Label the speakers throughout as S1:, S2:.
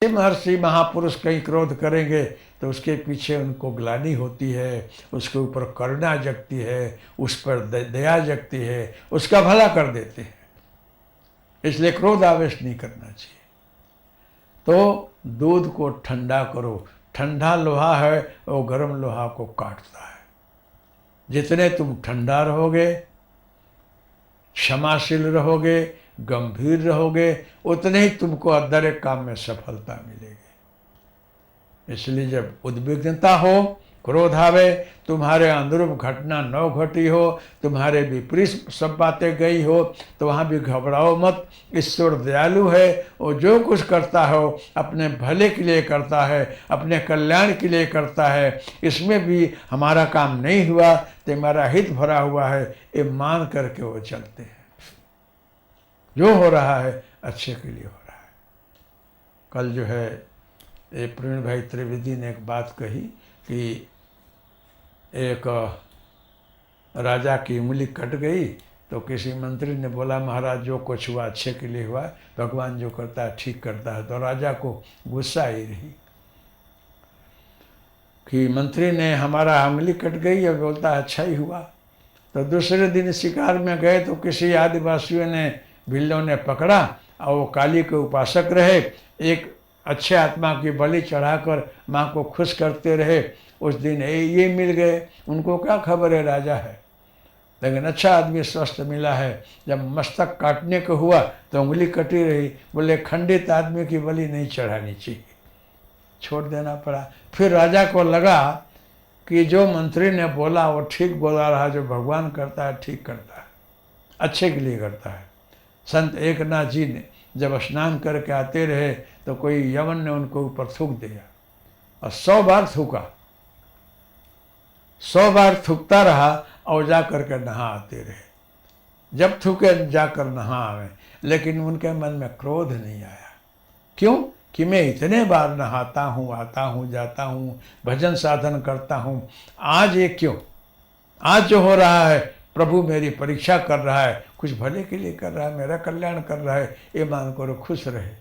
S1: महर्षि महापुरुष कहीं क्रोध करेंगे तो उसके पीछे उनको ग्लानि होती है, उसके ऊपर करुणा जगती है, उस पर दया जगती है, उसका भला कर देते हैं। इसलिए क्रोध आवेश नहीं करना चाहिए। तो दूध को ठंडा करो। ठंडा लोहा है वो गर्म लोहा को काटता है। जितने तुम ठंडा रहोगे, क्षमाशील रहोगे, गंभीर रहोगे, उतने ही तुमको अंदर एक काम में सफलता मिलेगी। इसलिए जब उद्विग्नता हो, क्रोध आवे, तुम्हारे अनुरूप घटना न घटी हो, तुम्हारे विपरीत सब बातें गई हो, तो वहाँ भी घबराओ मत। ईश्वर दयालु है, वो जो कुछ करता हो अपने भले के लिए करता है, अपने कल्याण के लिए करता है। इसमें भी हमारा काम नहीं हुआ तो हमारा हित भरा हुआ है, ये मान करके वो चलते हैं। जो हो रहा है अच्छे के लिए हो रहा है। कल जो है ये प्रवीण भाई त्रिवेदी ने एक बात कही कि एक राजा की उंगली कट गई तो किसी मंत्री ने बोला महाराज जो कुछ हुआ अच्छे के लिए हुआ, भगवान जो करता है ठीक करता है। तो राजा को गुस्सा आई रही कि मंत्री ने हमारा उंगली कट गई और बोलता है अच्छा ही हुआ। तो दूसरे दिन शिकार में गए तो किसी आदिवासियों ने, बिल्लों ने पकड़ा और वो काली के उपासक रहे, एक अच्छे आत्मा की बलि चढ़ाकर माँ को खुश करते रहे। उस दिन ये मिल गए, उनको क्या खबर है राजा है, लेकिन अच्छा आदमी स्वस्थ मिला है। जब मस्तक काटने को हुआ तो उंगली कटी रही, बोले खंडित आदमी की बलि नहीं चढ़ानी चाहिए, छोड़ देना पड़ा। फिर राजा को लगा कि जो मंत्री ने बोला वो ठीक बोला रहा, जो भगवान करता है ठीक करता है, अच्छे के लिए करता है। संत एकनाथ जी ने जब स्नान करके आते रहे तो कोई यवन ने उनको ऊपर थूक दिया और 100 बार थूका, 100 बार थूकता रहा और जा करके नहा आते रहे। जब थूके जाकर नहा आवे, लेकिन उनके मन में क्रोध नहीं आया। क्यों? कि मैं इतने बार नहाता हूँ, आता हूँ, जाता हूँ, भजन साधन करता हूँ, आज ये क्यों? आज जो हो रहा है प्रभु मेरी परीक्षा कर रहा है, कुछ भले के लिए कर रहा है, मेरा कल्याण कर रहा है, ये मान करो खुश रहे।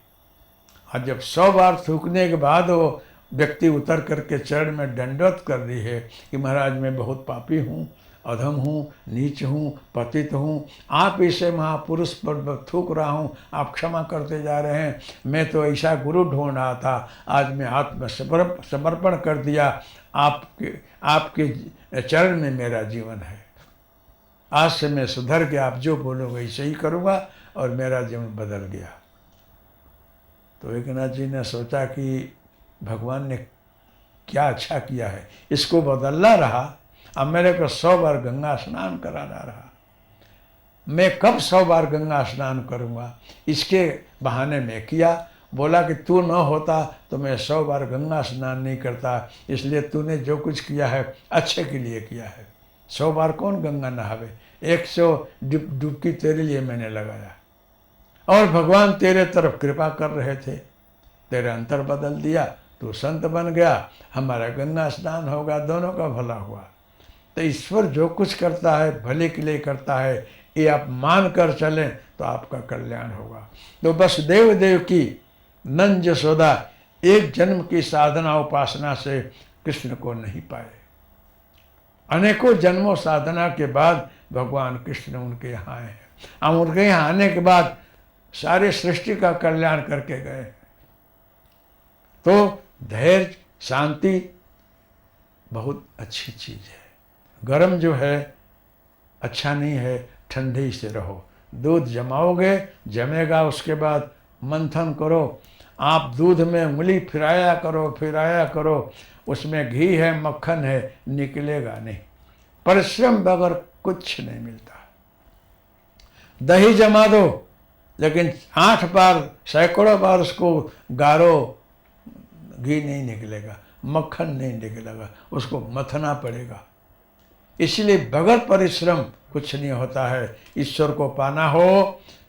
S1: और जब 100 बार थूकने के बाद वो व्यक्ति उतर करके चरण में दंडवत कर रही है कि महाराज मैं बहुत पापी हूँ, अधम हूँ, नीच हूँ, पतित हूँ, आप इसे महापुरुष पर थूक रहा हूँ, आप क्षमा करते जा रहे हैं। मैं तो ऐसा गुरु ढूंढ रहा था, आज मैं आत्म समर्पण कर दिया, आपके चरण में मेरा जीवन है। आज से मैं सुधर के आप जो बोलोगे वैसे ही करूँगा और मेरा जीवन बदल गया। तो एकनाथ जी ने सोचा कि भगवान ने क्या अच्छा किया है, इसको बदलना रहा, अब मेरे को 100 बार गंगा स्नान कराना रहा। मैं कब 100 बार गंगा स्नान करूँगा, इसके बहाने में किया। बोला कि तू न होता तो मैं 100 बार गंगा स्नान नहीं करता, इसलिए तूने जो कुछ किया है अच्छे के लिए किया है। 100 बार कौन गंगा नहावे, 100 डुबकी तेरे लिए मैंने लगाया और भगवान तेरे तरफ कृपा कर रहे थे, तेरे अंतर बदल दिया, तू संत बन गया, हमारा गंगा स्नान होगा, दोनों का भला हुआ। तो ईश्वर जो कुछ करता है भले के लिए करता है, ये आप मान कर चलें तो आपका कल्याण होगा। तो बस देव की नंद यशोदा एक जन्म की साधना उपासना से कृष्ण को नहीं पाए, अनेकों जन्मों साधना के बाद भगवान कृष्ण उनके यहाँ आए हैं। हम उनके यहाँ आने के बाद सारे सृष्टि का कल्याण करके गए। तो धैर्य, शांति बहुत अच्छी चीज़ है। गर्म जो है अच्छा नहीं है, ठंडे से रहो। दूध जमाओगे, जमेगा, उसके बाद मंथन करो। आप दूध में उंगली फिराया करो, उसमें घी है, मक्खन है, निकलेगा नहीं। परिश्रम बगैर कुछ नहीं मिलता। दही जमा दो, लेकिन 8 बार, सैकड़ों बार उसको गारो, घी नहीं निकलेगा, मक्खन नहीं निकलेगा, उसको मथना पड़ेगा। इसलिए बगैर परिश्रम कुछ नहीं होता है। ईश्वर को पाना हो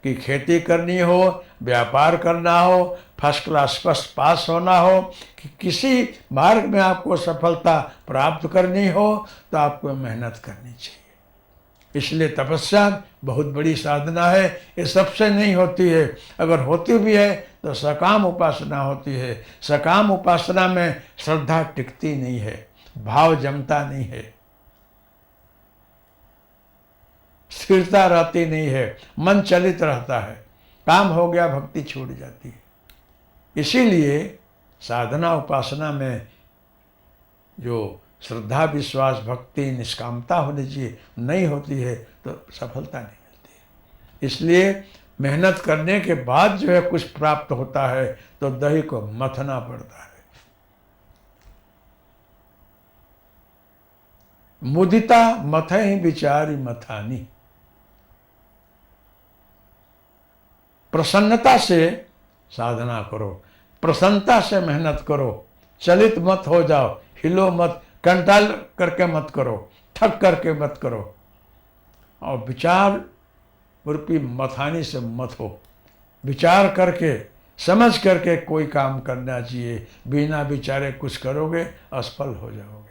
S1: कि खेती करनी हो, व्यापार करना हो, फर्स्ट क्लास फर्स्ट पास होना हो, कि किसी मार्ग में आपको सफलता प्राप्त करनी हो, तो आपको मेहनत करनी चाहिए। इसलिए तपस्या बहुत बड़ी साधना है, ये सबसे नहीं होती है। अगर होती भी है तो सकाम उपासना होती है। सकाम उपासना में श्रद्धा टिकती नहीं है, भाव जमता नहीं है, स्थिरता रहती नहीं है, मन चलित रहता है, काम हो गया भक्ति छूट जाती है। इसीलिए साधना उपासना में जो श्रद्धा विश्वास भक्ति निष्कामता होनी चाहिए, नहीं होती है तो सफलता नहीं मिलती है। इसलिए मेहनत करने के बाद जो है कुछ प्राप्त होता है तो दही को मथना पड़ता है। मुदिता मथे ही विचारी मथानी। प्रसन्नता से साधना करो, प्रसन्नता से मेहनत करो, चलित मत हो जाओ, हिलो मत, कंटाल करके मत करो, थक करके मत करो, और विचार रूपी मथानी से मत हो। विचार करके समझ करके कोई काम करना चाहिए, बिना विचारे कुछ करोगे असफल हो जाओगे।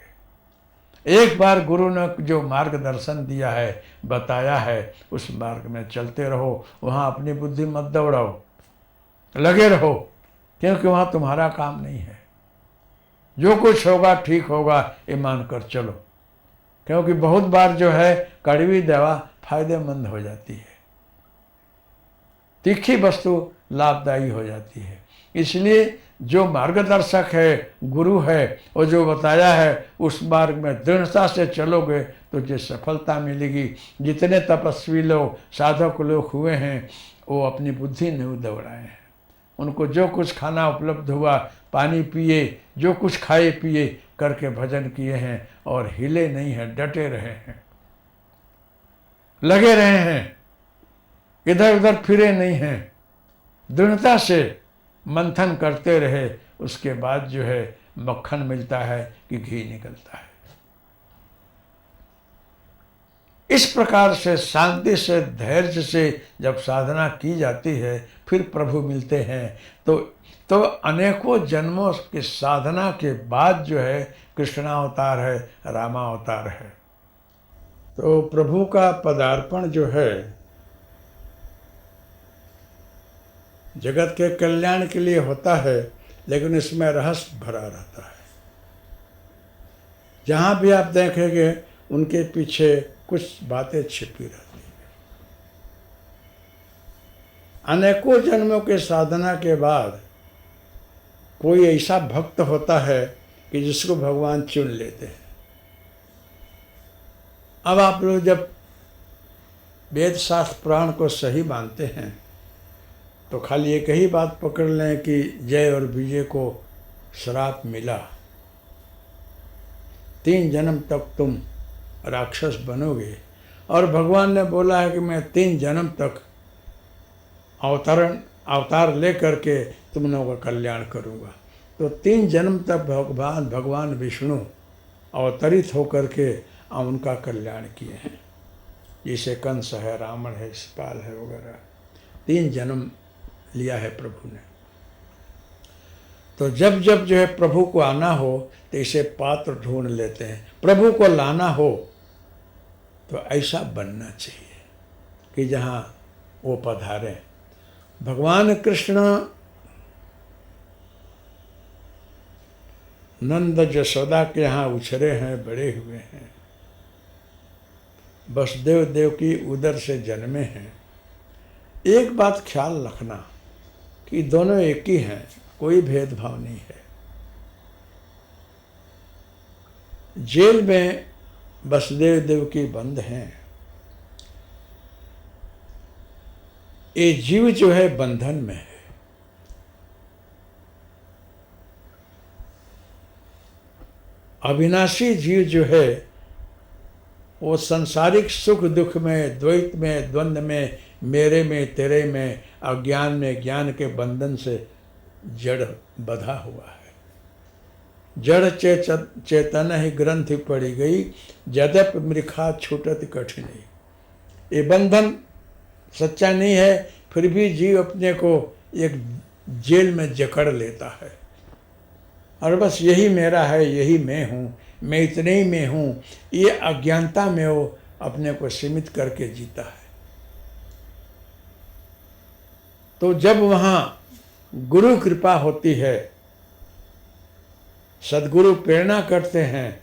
S1: एक बार गुरु ने जो मार्गदर्शन दिया है, बताया है, उस मार्ग में चलते रहो, वहाँ अपनी बुद्धि मत दौड़ाओ, लगे रहो, क्योंकि वहाँ तुम्हारा काम नहीं है। जो कुछ होगा ठीक होगा ये मानकर चलो, क्योंकि बहुत बार जो है कड़वी दवा फायदेमंद हो जाती है, तीखी वस्तु लाभदायी हो जाती है। इसलिए जो मार्गदर्शक है, गुरु है, और जो बताया है उस मार्ग में दृढ़ता से चलोगे तो जो सफलता मिलेगी। जितने तपस्वी लोग, साधक लोग हुए हैं वो अपनी बुद्धि नहीं दौड़ाए हैं। उनको जो कुछ खाना उपलब्ध हुआ, पानी पिए, जो कुछ खाए पिए करके भजन किए हैं और हिले नहीं हैं, डटे रहे हैं, लगे रहे हैं, इधर उधर फिरे नहीं हैं, दृढ़ता से मंथन करते रहे। उसके बाद जो है मक्खन मिलता है कि घी निकलता है। इस प्रकार से शांति से, धैर्य से जब साधना की जाती है, फिर प्रभु मिलते हैं। तो अनेकों जन्मों की साधना के बाद जो है कृष्णावतार है, रामावतार है। तो प्रभु का पदार्पण जो है जगत के कल्याण के लिए होता है, लेकिन इसमें रहस्य भरा रहता है। जहाँ भी आप देखेंगे उनके पीछे कुछ बातें छिपी रहती हैं। अनेकों जन्मों के साधना के बाद कोई ऐसा भक्त होता है कि जिसको भगवान चुन लेते हैं। अब आप लोग जब वेद शास्त्र पुराण को सही मानते हैं तो खाली एक ही बात पकड़ लें कि जय और विजय को श्राप मिला, 3 जन्म तक तुम राक्षस बनोगे, और भगवान ने बोला है कि मैं 3 जन्म तक अवतार ले करके तुम लोगों का कल्याण करूँगा। तो 3 जन्म तक भगवान विष्णु अवतरित होकर के उनका कल्याण किए हैं। जैसे कंस है, रावण है, शिशुपाल है वगैरह, 3 जन्म लिया है प्रभु ने। तो जब जब जो है प्रभु को आना हो तो इसे पात्र ढूंढ लेते हैं। प्रभु को लाना हो तो ऐसा बनना चाहिए कि जहाँ वो पधारें। भगवान कृष्ण नंद यशोदा के यहाँ उछरे हैं, बड़े हुए हैं, वसुदेव देव की उदर से जन्मे हैं। एक बात ख्याल रखना कि दोनों एक ही हैं, कोई भेदभाव नहीं है। जेल में वसुदेव देव की बंद हैं, ये जीव जो है बंधन में है। अविनाशी जीव जो है वो सांसारिक सुख दुख में, द्वैत में, द्वंद्व में, मेरे में, तेरे में, अज्ञान में, ज्ञान के बंधन से जड़ बधा हुआ है। जड़ चेतन ही ग्रंथि पड़ी गई, जदप मृखा छूटत कठिन। ये बंधन सच्चा नहीं है, फिर भी जीव अपने को एक जेल में जकड़ लेता है और बस यही मेरा है, यही मैं हूँ, मैं इतने ही में हूँ, ये अज्ञानता में वो अपने को सीमित करके जीता है। तो जब वहाँ गुरु कृपा होती है, सद्गुरु प्रेरणा करते हैं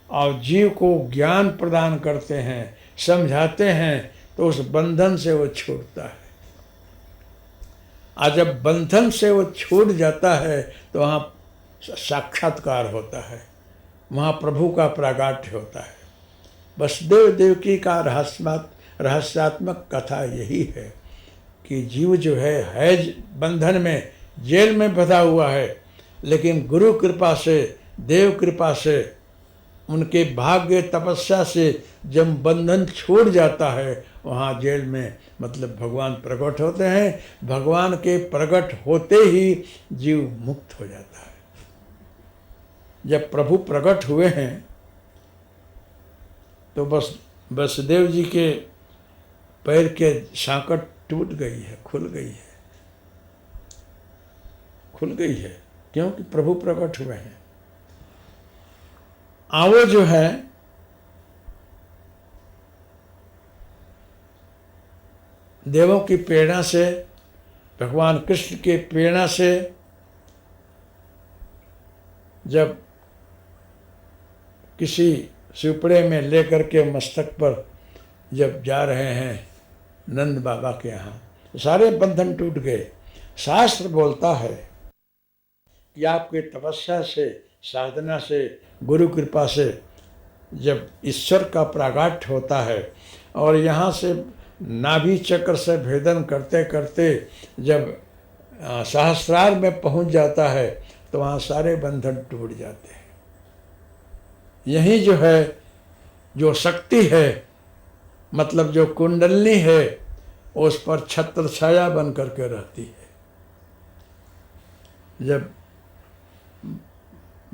S1: और जीव को ज्ञान प्रदान करते हैं, समझाते हैं, तो उस बंधन से वो छूटता है। और जब बंधन से वो छूट जाता है तो वहाँ साक्षात्कार होता है, वहाँ प्रभु का प्रागाट्य होता है। वसुदेव देवकी का रहस्यात्मक कथा यही है कि जीव जो है बंधन में, जेल में बंधा हुआ है, लेकिन गुरु कृपा से, देव कृपा से, उनके भाग्य तपस्या से जब बंधन छूट जाता है, वहाँ जेल में मतलब भगवान प्रकट होते हैं। भगवान के प्रकट होते ही जीव मुक्त हो जाता है। जब प्रभु प्रकट हुए हैं तो बस वसुदेव जी के पैर के सांकट टूट गई है, खुल गई है, क्योंकि प्रभु प्रकट हुए हैं। आवो जो है देवों की प्रेरणा से, भगवान कृष्ण की प्रेरणा से जब किसी सुपड़े में लेकर के मस्तक पर जब जा रहे हैं नंद बाबा के यहाँ, सारे बंधन टूट गए। शास्त्र बोलता है कि आपके तपस्या से, साधना से, गुरु कृपा से जब ईश्वर का प्रागाट्य होता है और यहाँ से नाभि चक्र से भेदन करते करते जब सहस्रार में पहुँच जाता है तो वहाँ सारे बंधन टूट जाते हैं। यही जो है, जो शक्ति है, मतलब जो कुंडलनी है, उस पर छत्र छाया बन करके रहती है। जब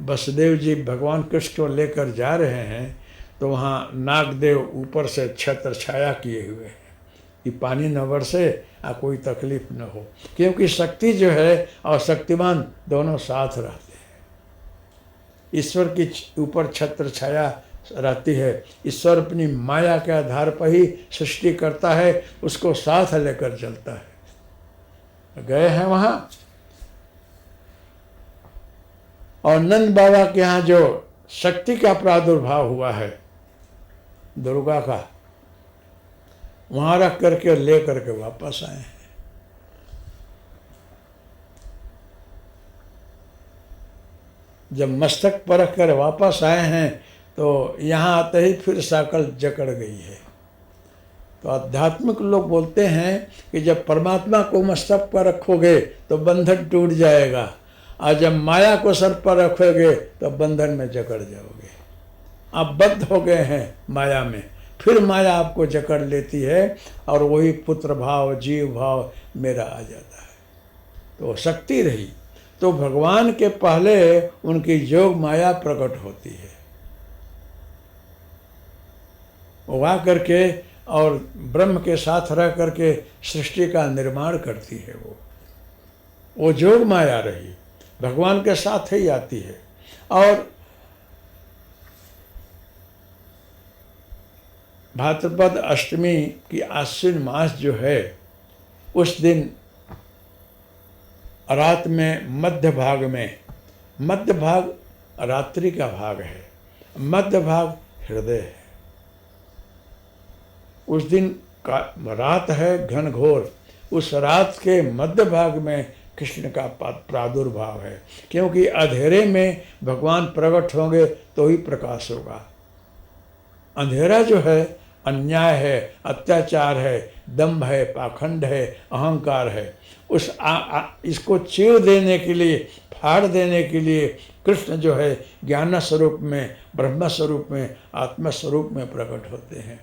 S1: वसुदेव जी भगवान कृष्ण को लेकर जा रहे हैं तो वहाँ नागदेव ऊपर से छत्र छाया किए हुए हैं कि पानी न बरसे और कोई तकलीफ न हो, क्योंकि शक्ति जो है और शक्तिमान दोनों साथ रहते हैं। ईश्वर की ऊपर छत्र छाया रहती है। ईश्वर अपनी माया के आधार पर ही सृष्टि करता है, उसको साथ लेकर चलता है। गए हैं वहाँ और नंद बाबा के यहाँ जो शक्ति का प्रादुर्भाव हुआ है दुर्गा का, वहाँ रख करके ले करके वापस आए हैं। जब मस्तक पर रख कर वापस आए हैं तो यहाँ आते ही फिर साकल जकड़ गई है। तो आध्यात्मिक लोग बोलते हैं कि जब परमात्मा को मस्तक पर रखोगे तो बंधन टूट जाएगा, और जब माया को सर पर रखोगे तो बंधन में जकड़ जाओगे। आप बद्ध हो गए हैं माया में, फिर माया आपको जकड़ लेती है और वही पुत्र भाव, जीव भाव मेरा आ जाता है। तो शक्ति रही तो भगवान के पहले उनकी जोग माया प्रकट होती है, वो आ करके और ब्रह्म के साथ रह करके सृष्टि का निर्माण करती है। वो जोग माया रही, भगवान के साथ ही आती है। और भाद्रपद अष्टमी की आश्विन मास जो है, उस दिन रात में मध्य भाग में, मध्य भाग रात्रि का भाग है, मध्य भाग हृदय है। उस दिन का रात है घनघोर, उस रात के मध्य भाग में कृष्ण का प्रादुर्भाव है, क्योंकि अंधेरे में भगवान प्रकट होंगे तो ही प्रकाश होगा। अंधेरा जो है अन्याय है, अत्याचार है, दम्भ है, पाखंड है, अहंकार है। इसको चीर देने के लिए, फाड़ देने के लिए कृष्ण जो है ज्ञान स्वरूप में, ब्रह्म स्वरूप में, आत्मा स्वरूप में प्रकट होते हैं।